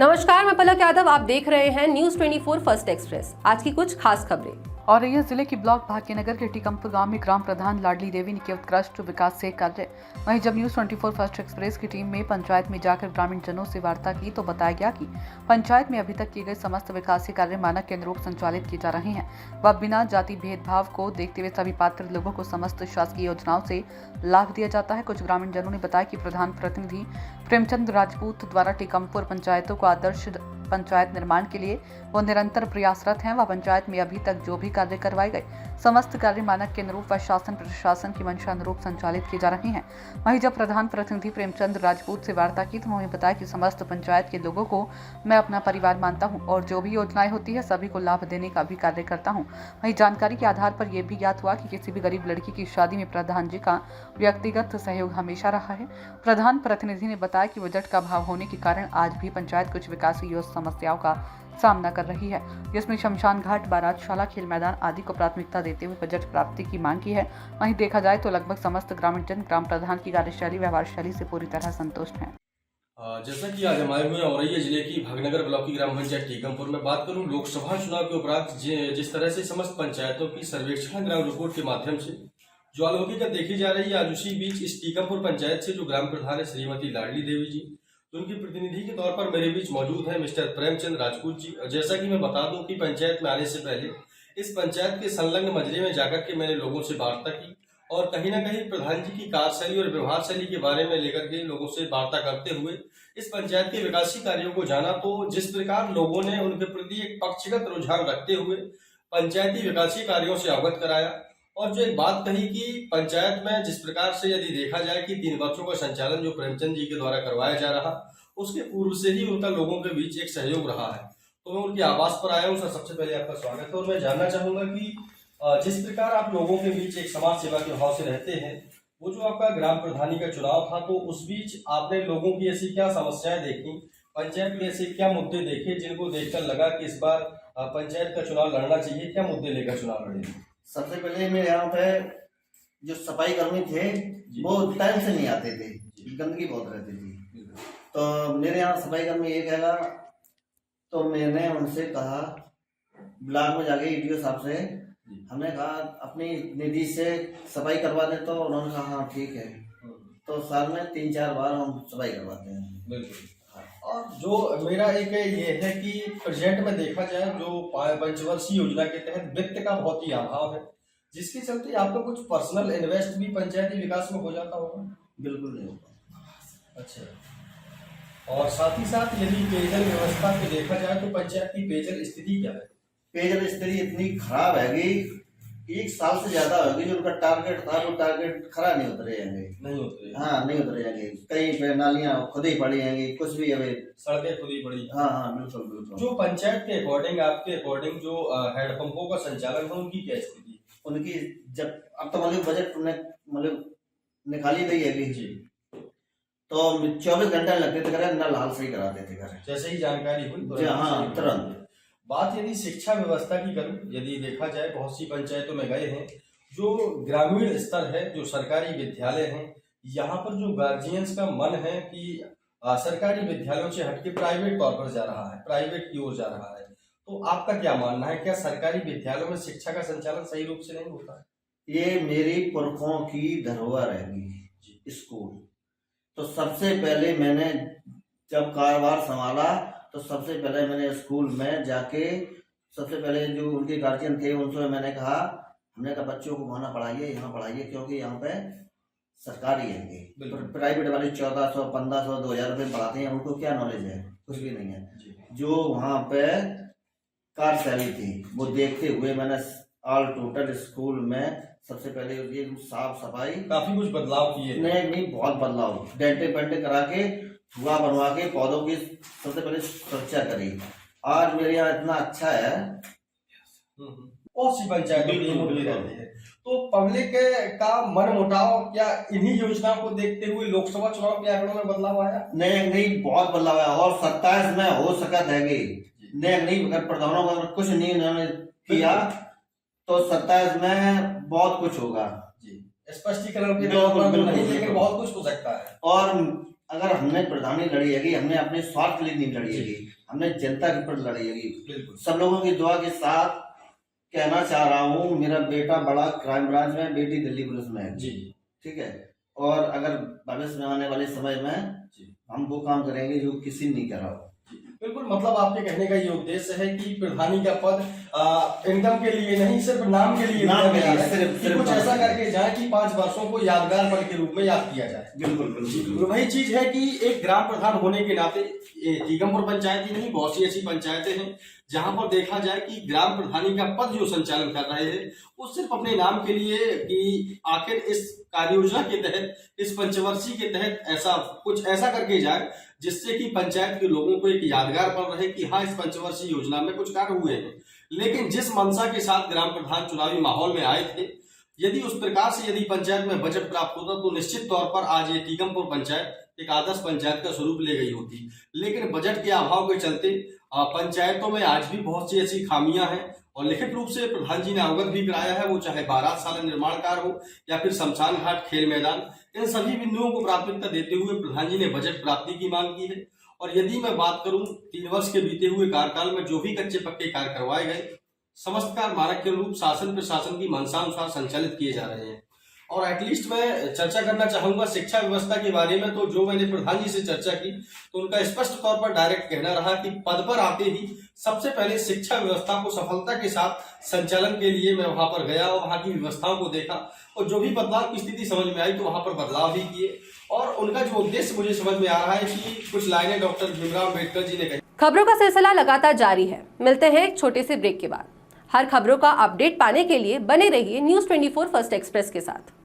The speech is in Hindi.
नमस्कार, मैं पलक यादव। आप देख रहे हैं न्यूज 24 फर्स्ट एक्सप्रेस। आज की कुछ खास खबरें। औरैया जिले के ब्लॉक भाग्यनगर के टीकमपुर गांव में ग्राम प्रधान लाडली देवी ने किया उत्कृष्ट विकास से कार्य। वहीं जब न्यूज 24 फर्स्ट एक्सप्रेस की टीम में पंचायत में जाकर ग्रामीण जनों से वार्ता की तो बताया गया कि पंचायत में अभी तक किए गए समस्त विकासीय कार्य मानक के अनुरूप संचालित किए जा रहे हैं व बिना जाति भेदभाव को देखते हुए सभी पात्र लोगों को समस्त शासकीय योजनाओं से लाभ दिया जाता है। कुछ ग्रामीण जनों ने बताया कि प्रधान प्रतिनिधि प्रेमचंद राजपूत द्वारा टीकमपुर पंचायतों को आदर्श पंचायत निर्माण के लिए वो निरंतर प्रयासरत हैं व पंचायत में अभी तक जो भी कार्य करवाए गए समस्त कार्य मानक के अनुरूप व शासन प्रशासन की मंशा अनुरूप संचालित किए जा रहे हैं। वहीं जब प्रधान प्रतिनिधि प्रेमचंद राजपूत से वार्ता की तो उन्होंने बताया कि समस्त पंचायत के लोगों को मैं अपना परिवार मानता हूं और जो भी योजनाएं होती है सभी को लाभ देने का भी कार्य करता हूं। वहीं जानकारी के आधार पर यह भी ज्ञात हुआ कि किसी भी गरीब लड़की की शादी में प्रधान जी का व्यक्तिगत सहयोग हमेशा रहा है। प्रधान प्रतिनिधि ने बताया कि बजट का अभाव होने के कारण आज भी पंचायत कुछ विकासीय समस्याओं का सामना कर रही है, जिसमें शमशान घाट, बारातशाला, खेल मैदान आदि को प्राथमिकता देते हुए बजट प्राप्ति की मांग की है। वहीं देखा जाए तो लगभग समस्त ग्रामीण जन ग्राम प्रधान की कार्यशैली व्यवहार शैली से पूरी तरह संतुष्ट हैं। जैसा कि आज हम आए हुए हैं औरैया जिले की भाग्यनगर ब्लॉक की ग्राम पंचायत टीकमपुर में बात करूं लोकसभा चुनाव के उपरांत जिस तरह से समस्त पंचायतों की सर्वेक्षण ग्राम रिपोर्ट के माध्यम से जो अलौकिकता देखी जा रही है, आज उसी बीच इस टीकमपुर पंचायत से जो ग्राम प्रधान है श्रीमती लाडली देवी जी, तो उनकी प्रतिनिधि के तौर पर मेरे बीच मौजूद है मिस्टर प्रेमचंद राजपूत जी। जैसा कि मैं बता दूं कि पंचायत में आने से पहले इस पंचायत के संलग्न मजरे में जाकर के मैंने लोगों से वार्ता की और कहीं ना कहीं प्रधान जी की कार्यशैली और व्यवहार शैली के बारे में लेकर के लोगों से वार्ता करते हुए इस पंचायत के विकासी कार्यों को जाना। तो जिस प्रकार लोगों ने उनके प्रति एक पक्षगत रुझान रखते हुए पंचायती विकासी कार्यों से अवगत कराया और जो एक बात कही कि पंचायत में जिस प्रकार से यदि देखा जाए कि 3 वर्षों का संचालन जो प्रेमचंद जी के द्वारा करवाया जा रहा, उसके पूर्व से ही उनका लोगों के बीच एक सहयोग रहा है। तो मैं उनके आवास पर आया हूँ। सर, सबसे पहले आपका स्वागत है और मैं जानना चाहूंगा कि जिस प्रकार आप लोगों के बीच एक समाज सेवा के भाव से रहते हैं, वो जो आपका ग्राम प्रधानी का चुनाव था, तो उस बीच आपने लोगों की ऐसी क्या समस्याएं देखी, पंचायत में ऐसे क्या मुद्दे देखे जिनको देखकर लगा कि इस बार पंचायत का चुनाव लड़ना चाहिए? क्या मुद्दे लेकर चुनाव लड़े? सबसे पहले मेरे यहाँ पे जो सफाई कर्मी थे वो टाइम से नहीं आते थे, गंदगी बहुत रहती थी। तो मेरे यहाँ सफाई कर्मी एक हैगा, तो मैंने उनसे कहा ब्लॉक में जाके ईडीओ साहब से हमने कहा अपनी निधि से सफाई करवा दें, तो उन्होंने कहा हाँ ठीक है। तो साल में 3-4 बार हम सफाई करवाते हैं। बिल्कुल। और जो मेरा एक ये है कि प्रेजेंट में देखा जाए जो पंचवर्षीय योजना के तहत वित्त का बहुत ही अभाव है, जिसके चलते आपका कुछ पर्सनल इन्वेस्ट भी पंचायती विकास में हो जाता होगा? बिल्कुल नहीं होता। अच्छा। और साथ ही साथ यदि पेयजल व्यवस्था को देखा जाए तो पंचायत की पेयजल स्थिति क्या है? पेयजल स्थिति इतनी खराब है कि 1 साल से ज्यादा होगी जो उनका टारगेट था, वो टारगेट खरा नहीं उतरे जाएंगे। नहीं उतरे? हाँ, नहीं उतरे जाएंगे। कहीं पे नालियां खुद ही पड़ी जाएंगी, कुछ भी अभी सड़कें खुद ही पड़ी। हाँ हाँ, बिल्कुल बिल्कुल। जो पंचायत के अकॉर्डिंग, आपके अकॉर्डिंग जो हैंडपंपों का संचालन है, उनकी क्या स्थिति? उनकी जब अब तो मतलब बजट मतलब निकाली गई है जी, तो 24 घंटे लगते थे घर, नल हाल सही कराते थे घर, जैसे ही जानकारी हुई। हाँ, तुरंत। बात यदि शिक्षा व्यवस्था की करूं, यदि देखा जाए बहुत सी पंचायतों में गए हैं, जो ग्रामीण स्तर है, जो सरकारी विद्यालय हैं, यहाँ पर जो गार्जियंस का मन है कि सरकारी विद्यालयों से हटके प्राइवेट तौर पर जा रहा है, प्राइवेट की ओर जा रहा है, तो आपका क्या मानना है? क्या सरकारी विद्यालयों में शिक्षा का संचालन सही रूप से नहीं होता है? ये मेरी पुरखों की धरोहर रहेगी स्कूल। तो सबसे पहले मैंने जब कारोबार संभाला तो सबसे पहले मैंने स्कूल में जाके सबसे पहले जो उनके गार्जियन थे उनसे मैंने कहा, हमने कहा बच्चों को वहाँ पढ़ाइए, यहाँ पढ़ाइए, क्योंकि यहाँ पे सरकारी है, प्राइवेट वाले 1400, 1500, 2000 रुपये पढ़ाते हैं, उनको क्या नॉलेज है? कुछ भी नहीं है। जो वहाँ पे कार्यशैली थी वो देखते हुए मैंने ऑल टोटल स्कूल में सबसे पहले ये साफ सफाई, काफी कुछ बदलाव किए। नहीं, बहुत बदलाव, डेंटे पेंटे करा के, धुआं बनवा के, पौधों की सबसे पहले सुरक्षा करी। आज मेरे यहाँ इतना अच्छा है। बहुत सी पंचायतों में मुद्दे रहते हैं, तो पब्लिक का मन मुटाव क्या इन्हीं योजनाओं को देखते हुए लोकसभा चुनाव के आंकड़ों में बदलाव आया? नहीं, बहुत बदलाव आया और 27 में हो सकता है नहीं, अगर प्रधानों का कुछ नहीं उन्होंने किया तो 27 में बहुत कुछ होगा। स्पष्टीकरण के तौर पर नहीं, लेकिन बहुत कुछ हो सकता है। और अगर हमने प्रधानी लड़ी हैगी, हमने अपने स्वार्थ के लिए नहीं लड़ी हैगी, हमने जनता के प्रति लड़ी हैगी। बिल्कुल सब लोगों की दुआ के साथ कहना चाह रहा हूँ, मेरा बेटा बड़ा क्राइम ब्रांच में, बेटी दिल्ली पुलिस में है। जी ठीक है, और अगर भविष्य में आने वाले समय में हम वो काम करेंगे जो किसी ने नहीं करा हो। बिल्कुल, मतलब आपके कहने का ये उद्देश्य है कि प्रधानी का पद इनकम के लिए नहीं, सिर्फ नाम के लिए नाम के दिया लिए, गया है। सिर्फ कि कुछ ऐसा करके जाए कि 5 वर्षों को यादगार पल के रूप में याद किया जाए। बिल्कुल तो वही चीज है कि एक ग्राम प्रधान होने के नाते टीकमपुर पंचायत ही नहीं, बहुत सी ऐसी पंचायतें हैं जहां पर देखा जाए कि ग्राम प्रधानी का पद जो संचालन कर रहे हैं वो सिर्फ अपने नाम के लिए कि आखिर इस कार्य योजना के तहत, इस पंचवर्षीय के तहत ऐसा कुछ ऐसा करके जाए जिससे कि पंचायत के लोगों को एक यादगार पल रहे कि हाँ, इस पंचवर्षीय योजना में कुछ कार्य हुए हैं। लेकिन जिस मंशा के साथ ग्राम प्रधान चुनावी माहौल में आए थे, यदि उस प्रकार से यदि पंचायत में बजट प्राप्त होता तो निश्चित तौर पर आज ये टीकमपुर पंचायत एक आदर्श पंचायत का स्वरूप ले गई होती। लेकिन बजट के अभाव के चलते पंचायतों में आज भी बहुत सी ऐसी खामियां हैं और लिखित रूप से प्रधान जी ने अवगत भी कराया है, वो चाहे बारात शाला निर्माण कार्य हो या फिर शमशान घाट, खेल मैदान, इन सभी बिंदुओं को प्राथमिकता देते हुए प्रधान जी ने बजट प्राप्ति की मांग की है। और यदि मैं बात करूं 3 वर्ष के बीते हुए कार्यकाल में जो भी कच्चे पक्के कार्य करवाए गए, समस्त कार्य मानक के अनुरूप शासन प्रशासन की मंशानुसार संचालित किए जा रहे हैं। और एटलीस्ट मैं चर्चा करना चाहूंगा शिक्षा व्यवस्था के बारे में। तो जो मैंने प्रधान जी से चर्चा की तो उनका स्पष्ट तौर पर डायरेक्ट कहना रहा कि पद पर आते ही सबसे पहले शिक्षा व्यवस्था को सफलता के साथ संचालन के लिए मैं वहां पर गया और वहां की व्यवस्थाओं को देखा और जो भी बदलाव की स्थिति समझ में आई तो वहां पर बदलाव भी किए। और उनका जो उद्देश्य मुझे समझ में आ रहा है कि कुछ लाइनें डॉक्टर भीमराव अम्बेडकर जी ने कही। खबरों का सिलसिला लगातार जारी है। मिलते हैं एक छोटे से ब्रेक के बाद। हर खबरों का अपडेट पाने के लिए बने रहिए न्यूज़ 24 फर्स्ट एक्सप्रेस के साथ।